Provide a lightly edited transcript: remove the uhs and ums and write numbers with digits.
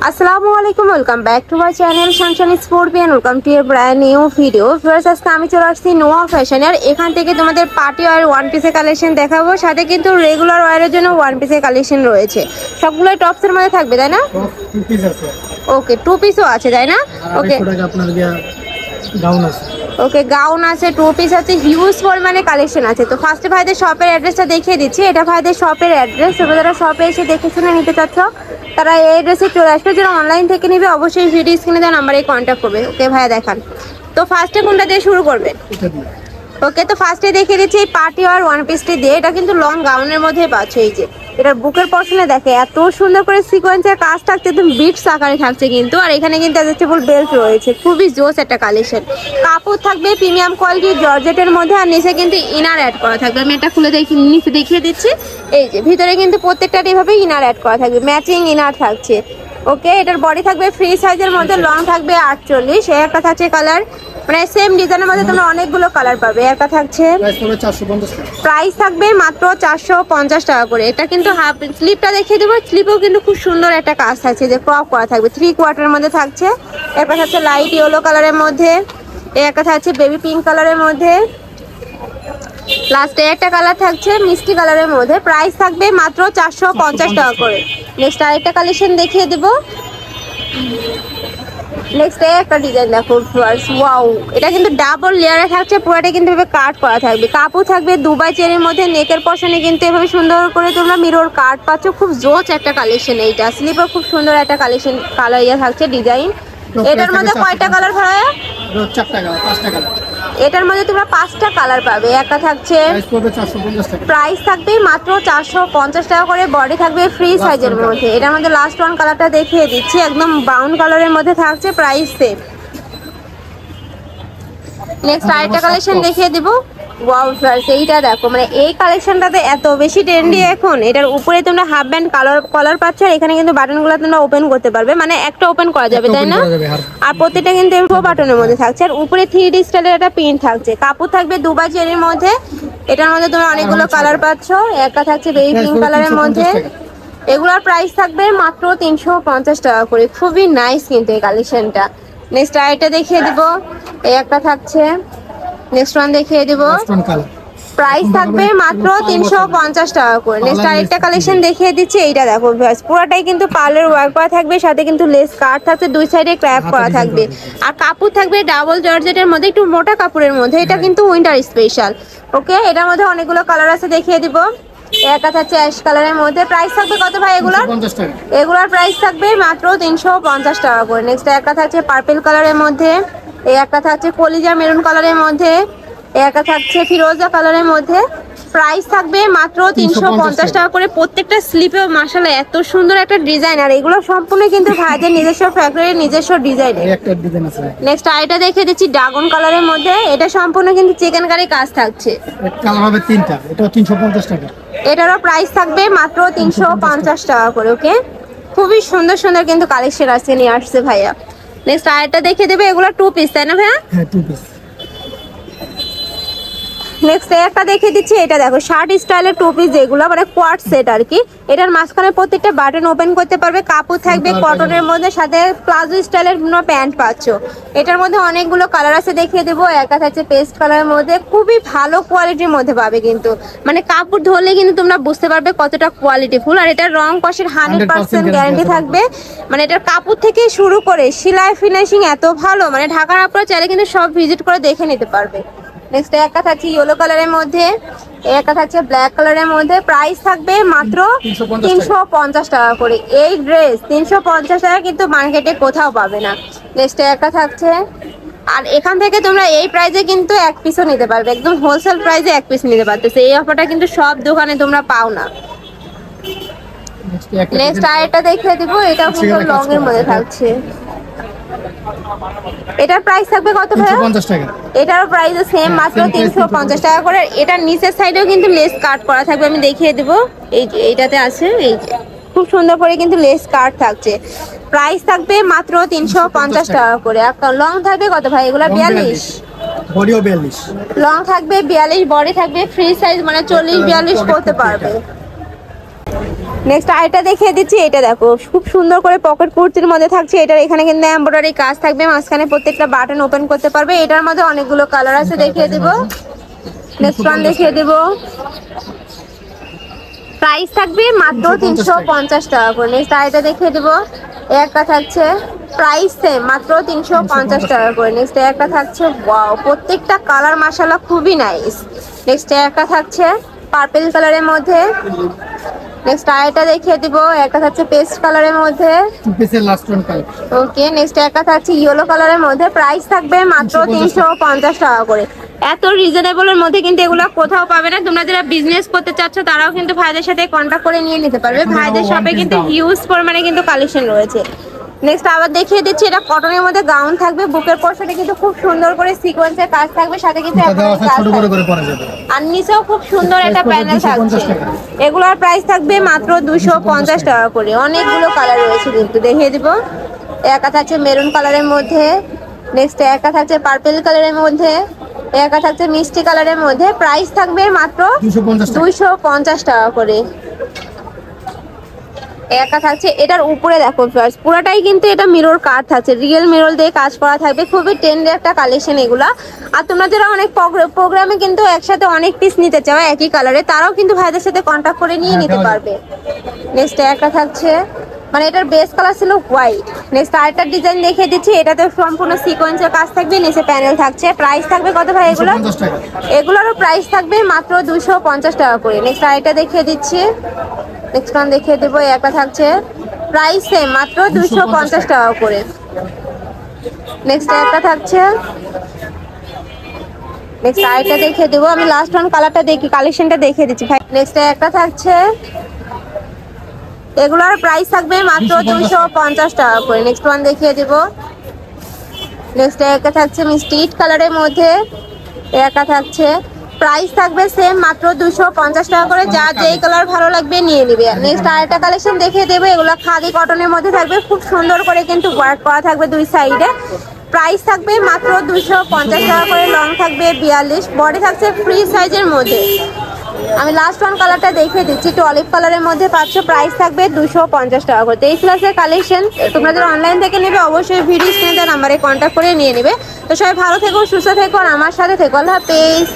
আসসালামু আলাইকুম, welcome back to my channel Sunshine sports, welcome to A brand new video. Viewers, আজকে আমি চলে আসছি নোয়া ফ্যাশনের। এখান থেকে তোমাদের পার্টি ওয়্যার ওয়ান পিসের কালেকশন দেখাবো, সাথে কিন্তু রেগুলার ওয়্যারের জন্য ওয়ান পিসের কালেকশন রয়েছে। সবগুলোই টপসের মধ্যে থাকবে, তাই না? টু পিস আছে। ওকে, টু পিসও আছে, তাই না? ওকে, আপনার গাউন আছে। ওকে, গাউন আছে, টু পিস আছে, হিউজ পরিমাণে কালেকশন আছে। তো ফার্স্টে ভাইদের শপের অ্যাড্রেসটা দেখিয়ে দিচ্ছি। এটা ভাইদের শপের অ্যাড্রেস। তোমরা যারা শপে এসে দেখে শুনে নিতে চাচ্ছ তারা এই অ্যাড্রেসে চলে আসবে। যারা অনলাইন থেকে নেবে অবশ্যই ভিডিও স্ক্রিনে দেওয়া নাম্বারে কন্ট্যাক্ট করবে। ওকে ভাইয়া, দেখান তো ফার্স্টে কোনটা দিয়ে শুরু করবে? ওকে, তো ফার্স্টে দেখিয়ে দিচ্ছি এই পার্টি ওয়্যার ওয়ান পিসটি দিয়ে। এটা কিন্তু লং গাউনের মধ্যে পাচ্ছ। এই যে এটার বুকের পশনে দেখে এত সুন্দর করে সিকোয়েন্সের কাজ থাকছে, একদম বিটস আকারে থাকছে কিন্তু। আর এখানে কিন্তু অ্যাডজাস্টেবল বেল্ট রয়েছে, খুবই জোস একটা কালেকশন। কাপড় থাকবে প্রিমিয়াম কোয়ালিটির জর্জেটের মধ্যে, আর নিচে কিন্তু ইনার অ্যাড করা থাকবে। আমি এটা খুলে নিচে দেখিয়ে দিচ্ছি। এই যে ভিতরে কিন্তু প্রত্যেকটা এভাবে ইনার অ্যাড করা থাকবে, ম্যাচিং ইনার থাকছে। ওকে, এটার বডি থাকবে ফ্রি সাইজের মধ্যে, লং থাকবে 48। একটা থাকছে কালার, মানে সেম ডিজাইনের মধ্যে তোমরা অনেকগুলো কালার পাবে। একটা থাকছে প্রাইস থাকবে মাত্র 450 টাকা করে। এটা কিন্তু হাফ স্লিপটা দেখিয়ে দেবো। স্লিপও কিন্তু খুব সুন্দর একটা কাজ থাকছে, যে ক্রপ করা থাকবে, 3/4 মধ্যে থাকছে। একটা থাকছে লাইট ইয়েলো কালারের মধ্যে, একটা থাকছে বেবি পিঙ্ক কালারের মধ্যে, লাস্টে একটা কালার থাকছে মিষ্টি কালারের মধ্যে। প্রাইস থাকবে মাত্র 450 টাকা করে। নেক্সট আরেকটা কালেকশন দেখিয়ে দেবো। নেক্সট একটা ডিজাইন দেখো ভিউয়ার্স, ওয়াও! এটা কিন্তু ডাবল লেয়ারে থাকছে, পুরোটা কিন্তু এভাবে কাট করা থাকবে। কাপড় থাকবে দুবাই চেনের মধ্যে, নেকের পশনে কিন্তু এভাবে সুন্দর করে তোমরা মিরর কাট পাচ্ছ। খুব জোচ একটা কালেকশন এইটা। স্লিপও খুব সুন্দর একটা কালেকশন, কালার ইয়া থাকছে ডিজাইন। এটার মধ্যে কয়টা কালার ভাইয়া? 4টা কালার, 5টা কালার। এটার মধ্যে তোমরা 5টা কালার পাবে। একটা থাকছে প্রাইস থাকবে মাত্র 450 টাকা করে। বডি থাকবে ফ্রি সাইজের মধ্যে। এটার মধ্যে লাস্ট ওয়ান কালারটা দেখিয়ে দিচ্ছি, একদম ব্রাউন কালারের মধ্যে থাকছে, প্রাইস সেম। নেক্সট আরেকটা কালেকশন দেখিয়ে দিব। ওয়াও ফ্লার্স, এইটা দেখো, মানে এই কালেকশনটাতে এত বেশি ট্রেন্ডি এখন। এটার উপরে তোমরা হাফ ব্যান্ড কলার পাচ্ছ, আর এখানে কিন্তু বাটনগুলো তোমরা ওপেন করতে পারবে, মানে একটা ওপেন করা যাবে, তাই না? আর প্রত্যেকটা কিন্তু এরকম বাটনের মধ্যে থাকছে, আর উপরে 3D স্টাইলের একটা প্রিন্ট থাকছে। কাপড় থাকবে দুবাই চেরির মধ্যে। এটার মধ্যে তোমরা অনেকগুলো কালার পাচ্ছ। একটা থাকছে বেবি পিঙ্ক কালারের মধ্যে। এগুলোর প্রাইস থাকবে মাত্র 350 টাকা করে। খুবই নাইস কিন্তু এই কালেকশনটা। নেক্সট আরেকটা দেখিয়ে দিব। এই একটা থাকছে, নেক্সট ওয়ান দেখিয়ে দিব। প্রাইস থাকবে মাত্র 350 টাকা করে। নেক্সট আরেকটা কালেকশন দেখিয়ে দিচ্ছি। এইটা দেখো ভিউয়ার্স, পুরোটাই কিন্তু পার্লের ওয়ার্ক করা থাকবে, সাথে কিন্তু লেস কাট থাকছে, দুই সাইডে ক্র্যাপ করা থাকবে। আর কাপড় থাকবে ডাবল জর্জেটের মধ্যে, একটু মোটা কাপড়ের মধ্যে। এটা কিন্তু উইন্টার স্পেশাল। ওকে, এটার মধ্যে অনেকগুলো কালার আছে, দেখিয়ে দিব। একটা থাকছে অ্যাশ কালারের মধ্যে। প্রাইস থাকবে কত ভাই এগুলোর? এগুলোর প্রাইস থাকবে মাত্র 350 টাকা করে। নেক্সট একটা থাকছে পার্পল কালারের মধ্যে, এই একটা থাকছে কলিজা মেরুন কালারের মধ্যে, এই একটা থাকছে ফিরোজা কালারের মধ্যে। প্রাইস থাকবে মাত্র 350 টাকা করে। প্রত্যেকটা স্লিপেও মাশাআল্লাহ এত সুন্দর একটা ডিজাইন, আর এগুলো সম্পূর্ণ কিন্তু ভাইদের নিজস্ব ফ্যাক্টরির নিজস্ব ডিজাইন। নেক্সট আইটা দেখিয়ে দিচ্ছি ড্রাগন কালারের মধ্যে। এটা সম্পূর্ণ কিন্তু চিকেন কারি কাজ থাকছে। কালার হবে 3টা, এটা 350 টাকা। এটারও প্রাইস থাকবে মাত্র 350 টাকা করে। ওকে, খুবই সুন্দর সুন্দর কিন্তু কালেকশন আছে, নিয়ে আসছে ভাইয়া। নেক্সট আরেকটা দেখিয়ে দেবে। এগুলো টু পিস, তাই না ভাইয়া? হ্যাঁ, টু পিস। নেক্সট একটা দেখিয়ে দিচ্ছি। এটা দেখো শার্ট স্টাইলের টু পিস, যেগুলো মানে কোয়ার্ট সেট আর কি। এটার মাঝখানে প্রত্যেকটা বাটন ওপেন করতে পারবে। কাপড় থাকবে কটনের মধ্যে, সাথে প্লাজো স্টাইলের প্যান্ট পাচ্ছ। এটার মধ্যে অনেকগুলো কালার আছে, দেখিয়ে দেবো। একটা থাকছে পেস্ট কালারের মধ্যে, খুবই ভালো কোয়ালিটির মধ্যে পাবে কিন্তু, মানে কাপড় ধরলে কিন্তু তোমরা বুঝতে পারবে কতটা কোয়ালিটিফুল। আর এটার রং কষের 100% গ্যারান্টি থাকবে। মানে এটার কাপড় থেকে শুরু করে সেলাই ফিনিশিং এত ভালো, মানে ঢাকার আপনারা চাইলে কিন্তু সব ভিজিট করে দেখে নিতে পারবে। নেক্সট একটা থাকছে ইয়েলো কালারের মধ্যে, একটা থাকছে ব্ল্যাক কালারের মধ্যে। প্রাইস থাকবে মাত্র 350 টাকা করে। এই ড্রেস 350 টাকা কিন্তু মার্কেটে কোথাও পাবে না। নেক্সট একটা থাকছে, আর এখান থেকে তোমরা এই প্রাইসে কিন্তু এক পিসও নিতে পারবে, একদম হোলসেল প্রাইসে এক পিস নিতে পারতেছে। এই অফারটা কিন্তু সব দোকানে তোমরা পাও না। নেক্সট আরেকটা দেখিয়ে দিব। এটাও কিন্তু লং এর মধ্যে থাকছে। এটার প্রাইস থাকবে কত ভাই? 350 টাকা। এটারও প্রাইস সেম, মাত্র 350 টাকা করে। এটার নিচের সাইডেও কিন্তু লেস কাট করা থাকবে, আমি দেখিয়ে দেবো। এই যে এইটাতে আছে, এই যে খুব সুন্দর করে কিন্তু লেস কাট থাকছে। প্রাইস থাকবে মাত্র 350 টাকা করে। আর লং থাকবে কত ভাই এগুলা? 42। বডিও 42। লং থাকবে 42, বডি থাকবে ফ্রি সাইজ, মানে 40-42 করতে পারবে। নেক্সট আইটা দেখিয়ে দিচ্ছি, এটা দেখো খুব সুন্দর করে পকেট কুর্তির মধ্যে থাকছে। এটার এখানে কিন্তু এমব্রয়ডারি কাজ থাকবে, মাঝখানে প্রত্যেকটা বাটন ওপেন করতে পারবে। এটার মধ্যে অনেকগুলো কালার আছে, দেখিয়ে দিব। নেক্সট ওয়ান দেখিয়ে দিব, প্রাইস থাকবে মাত্র 350 টাকা করে। নেক্সট আইটা দেখিয়ে দিব, একটা থাকছে প্রাইস সেম মাত্র 350 টাকা করে। নেক্সট একটা থাকছে, ওয়াও প্রত্যেকটা কালার মাশাআল্লাহ খুবই নাইস। নেক্সট একটা থাকছে পার্পল কালারের মধ্যে। নেক্সট আইটা দেখিয়ে দিব, একটা থাকছে পেস্ট কালারের মধ্যে, টু পিসের লাস্ট ওয়ান কালার। ওকে। নেক্সট একটা থাকছে ইয়েলো কালারের মধ্যে, প্রাইস থাকবে মাত্র 350 টাকা করে। এত রিজনেবলের মধ্যে কিন্তু এগুলো কোথাও পাবে না। তোমরা যারা বিজনেস করতে চাচ্ছ তারাও কিন্তু ভাইদের সাথে কন্ট্যাক্ট করে নিয়ে নিতে পারবে। ভাইদের শপে কিন্তু হিউজ পরিমাণে কিন্তু কালেকশন রয়েছে। নেক্সট আবার দেখিয়ে দিচ্ছি, এটা কটনের মধ্যে গাউন থাকবে, বুকের পোর্শনে কিন্তু খুব সুন্দর করে সিকোয়েন্সের কাজ থাকবে, সাথে কিন্তু ছোট করে পরা যাবে। আর নিচেও খুব সুন্দর একটা প্যানেল থাকছে। এগুলোর প্রাইস থাকবে মাত্র 250 টাকা করে। অনেকগুলো কালার রয়েছে কিন্তু, দেখিয়ে দিব। একটা থাকছে মেরুন কালারের মধ্যে, নেক্সট একটা থাকছে পার্পল কালারের মধ্যে, একটা থাকছে মিষ্টি কালারের মধ্যে। প্রাইস থাকবে মাত্র 250 টাকা করে। একটা থাকছে এটার উপরে দেখো ফ্লার্স পুরোটাই কিন্তু এটা মিরর কাট থাকছে, রিয়েল মিরর দিয়ে কাজ করা থাকবে। খুবই ট্রেন্ডি একটা কালেকশন এগুলা। আর তোমরা যারা অনেক প্রোগ্রামে কিন্তু একসাথে অনেক পিস নিতে চাও একই কালারে, তারাও কিন্তু ভাইদের সাথে কন্ট্যাক্ট করে নিয়ে নিতে পারবে। নেক্সট একটা থাকছে, মানে এটার বেস কালার ছিল হোয়াইট। নেক্সট আরেকটা ডিজাইন দেখিয়ে দিচ্ছি, এটাতে সম্পূর্ণ সিকোয়েন্সের কাজ থাকবে, নিচে প্যানেল থাকছে। প্রাইস থাকবে কত ভাই এগুলো? এগুলোরও প্রাইস থাকবে মাত্র 250 টাকা করে। নেক্সট আরেকটা দেখিয়ে দিচ্ছি, নেক্সট ওয়ান দেখিয়ে দেবো। একটা থাকছে প্রাইস সেম মাত্র 250 টাকা করে। নেক্সট একটা থাকছে, নেক্সট আরেকটা দেখিয়ে দেবো। আমি লাস্ট ওয়ান কালারটা দেখি, কালেকশনটা দেখিয়ে দিচ্ছি ভাই। নেক্সট একটা থাকছে, এগুলোর প্রাইস থাকবে মাত্র 250 টাকা করে। নেক্সট ওয়ান দেখিয়ে দিব। নেক্সট একটা থাকছে মিষ্টি ইট কালারের মধ্যে, একটা থাকছে প্রাইস থাকবে সেম মাত্র 250 টাকা করে। যা যেই কালার ভালো লাগবে নিয়ে নিবে। নেক্সট আরেকটা কালেকশন দেখিয়ে দেবো, এগুলো খাদি কটনের মধ্যে থাকবে, খুব সুন্দর করে কিন্তু ওয়ার্ক করা থাকবে দুই সাইডে। প্রাইস থাকবে মাত্র 250 টাকা করে। লং থাকবে 42, বডি থাকছে ফ্রি সাইজের মধ্যে। আমি লাস্ট ওয়ান কালারটা দেখিয়ে দিচ্ছি, একটু অলিভ কালারের মধ্যে পাচ্ছ, প্রাইস থাকবে 250 টাকা করে। 23 ক্লাসের কালেকশন। তোমরা যারা অনলাইন থেকে নেবে অবশ্যই ভিডিও স্ক্রিনে নাম্বারে কন্ট্যাক্ট করে নিয়ে নেবে। তো সবাই ভালো থেকো, সুস্থ থেকো, আর আমার সাথে থেকো। আল্লাহ হাফেজ।